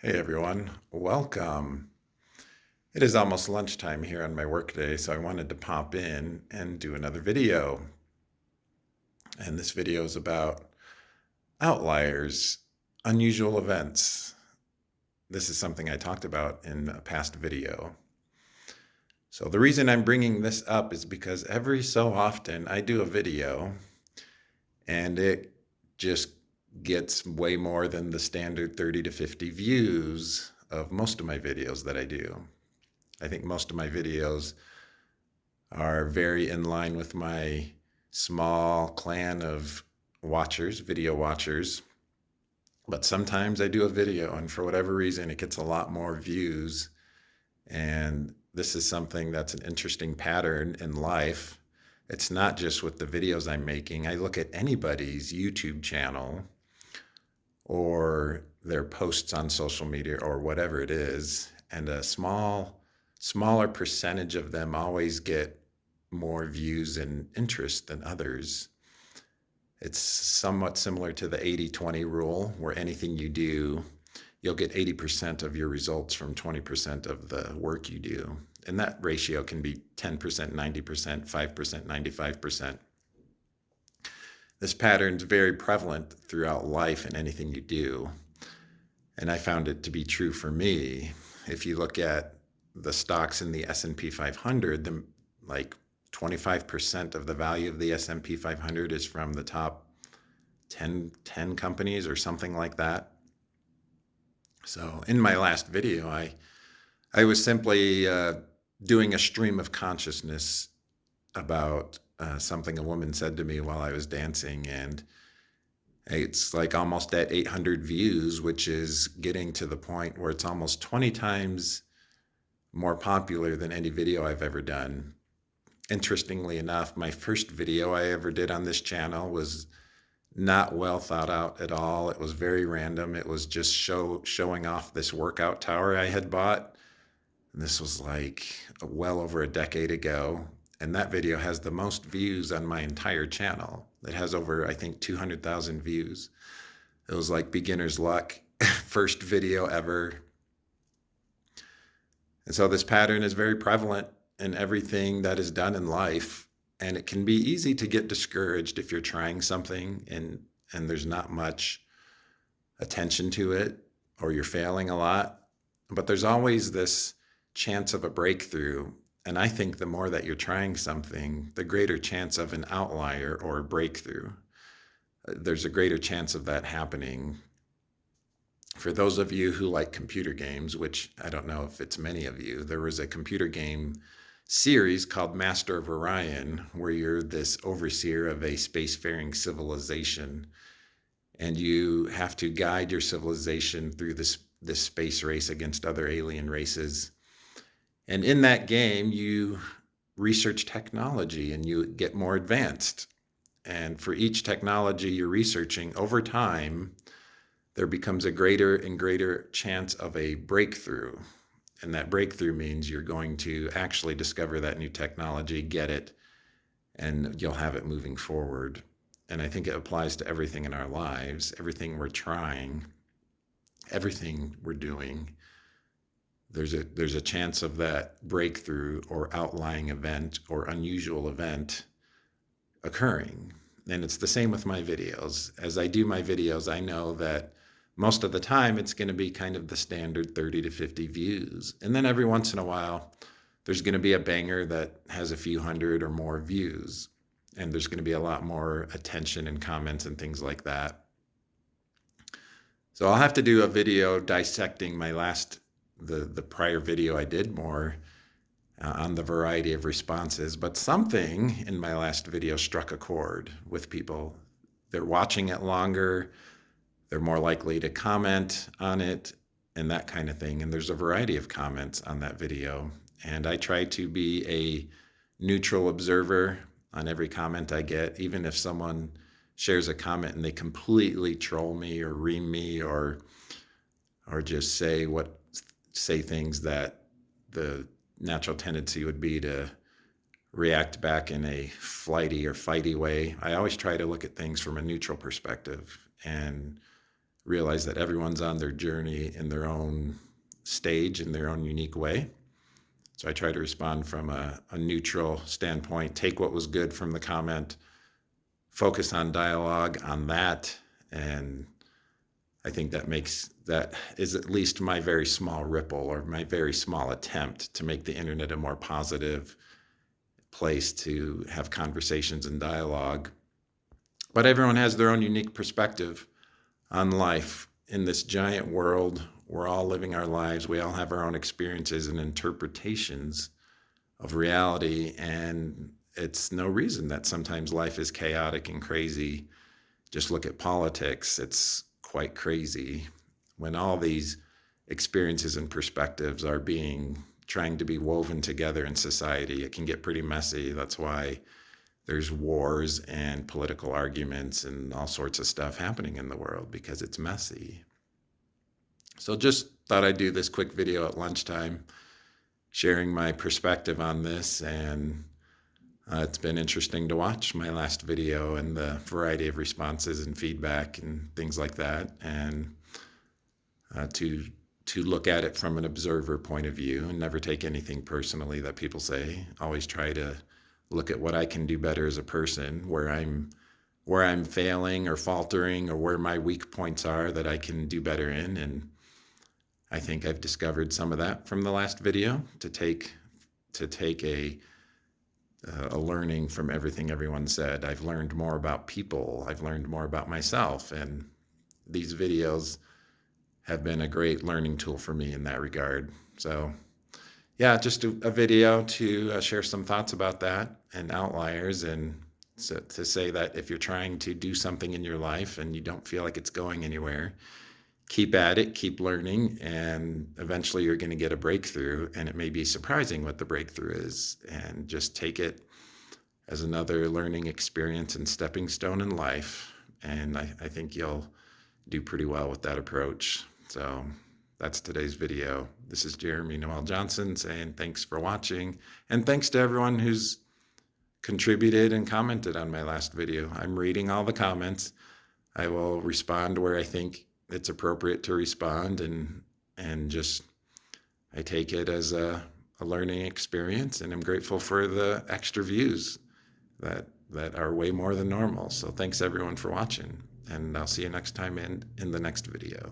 Hey everyone, welcome. It is almost lunchtime here on my workday, so I wanted to pop in and do another video. And this video is about outliers, unusual events. This is something I talked about in a past video. So the reason I'm bringing this up is because every so often I do a video and it just gets way more than the standard 30 to 50 views of most of my videos that I do. I think most of my videos are very in line with my small clan of watchers, video watchers. But sometimes I do a video and for whatever reason, it gets a lot more views. And this is something that's an interesting pattern in life. It's not just with the videos I'm making. I look at anybody's YouTube channel or their posts on social media or whatever it is, and a smaller percentage of them always get more views and interest than others. It's somewhat similar to the 80-20 rule, where anything you do, you'll get 80% of your results from 20% of the work you do. And that ratio can be 10%, 90%, 5%, 95%. This pattern is very prevalent throughout life in anything you do. And I found it to be true for me. If you look at the stocks in the S&P 500, like 25% of the value of the S&P 500 is from the top 10 companies or something like that. So in my last video, I was simply doing a stream of consciousness about something a woman said to me while I was dancing, and it's like almost at 800 views, which is getting to the point where it's almost 20 times more popular than any video I've ever done. Interestingly enough, my first video I ever did on this channel was not well thought out at all. It was very random. It was just showing off this workout tower I had bought. And this was like well over a decade ago. And that video has the most views on my entire channel. It has over, I think, 200,000 views. It was like beginner's luck, first video ever. And so this pattern is very prevalent in everything that is done in life. And it can be easy to get discouraged if you're trying something and there's not much attention to it, or you're failing a lot. But there's always this chance of a breakthrough. And I think the more that you're trying something, the greater chance of an outlier or a breakthrough. There's a greater chance of that happening. For those of you who like computer games, which I don't know if it's many of you, there was a computer game series called Master of Orion, where you're this overseer of a spacefaring civilization, and you have to guide your civilization through this space race against other alien races. And in that game, you research technology and you get more advanced. And for each technology you're researching over time, there becomes a greater and greater chance of a breakthrough. And that breakthrough means you're going to actually discover that new technology, get it, and you'll have it moving forward. And I think it applies to everything in our lives, everything we're trying, everything we're doing. There's a chance of that breakthrough or outlying event or unusual event occurring. And it's the same with my videos. As I do my videos, I know that most of the time it's going to be kind of the standard 30 to 50 views. And then every once in a while, there's going to be a banger that has a few hundred or more views. And there's going to be a lot more attention and comments and things like that. So I'll have to do a video dissecting the prior video I did more on the variety of responses, but something in my last video struck a chord with people. They're watching it longer, they're more likely to comment on it and that kind of thing. And there's a variety of comments on that video. And I try to be a neutral observer on every comment I get, even if someone shares a comment and they completely troll me or ream me or just say things that the natural tendency would be to react back in a flighty or fighty way. I always try to look at things from a neutral perspective and realize that everyone's on their journey in their own stage, in their own unique way. So I try to respond from a neutral standpoint, take what was good from the comment, focus on dialogue on that. And I think that is at least my very small ripple, or my very small attempt to make the internet a more positive place to have conversations and dialogue. But everyone has their own unique perspective on life in this giant world. We're all living our lives. We all have our own experiences and interpretations of reality. And it's no reason that sometimes life is chaotic and crazy. Just look at politics. It's quite crazy when all these experiences and perspectives are trying to be woven together in society. It can get pretty messy. That's why there's wars and political arguments and all sorts of stuff happening in the world, because it's messy. So just thought I'd do this quick video at lunchtime, sharing my perspective on this. And it's been interesting to watch my last video and the variety of responses and feedback and things like that. And to look at it from an observer point of view and never take anything personally that people say. Always try to look at what I can do better as a person, where I'm failing or faltering, or where my weak points are that I can do better in. And I think I've discovered some of that from the last video, to take a learning from everything everyone said. I've learned more about people. I've learned more about myself. And these videos have been a great learning tool for me in that regard. So yeah, just a video to share some thoughts about that and outliers, and so to say that if you're trying to do something in your life and you don't feel like it's going anywhere, keep at it, keep learning, and eventually you're going to get a breakthrough. And it may be surprising what the breakthrough is, and just take it as another learning experience and stepping stone in life. And I think you'll do pretty well with that approach. So that's today's video. This is Jeremy Noel Johnson saying thanks for watching, and thanks to everyone who's contributed and commented on my last video. I'm reading all the comments. I will respond where I think it's appropriate to respond, and just I take it as a learning experience, and I'm grateful for the extra views that are way more than normal. So thanks everyone for watching, and I'll see you next time in the next video.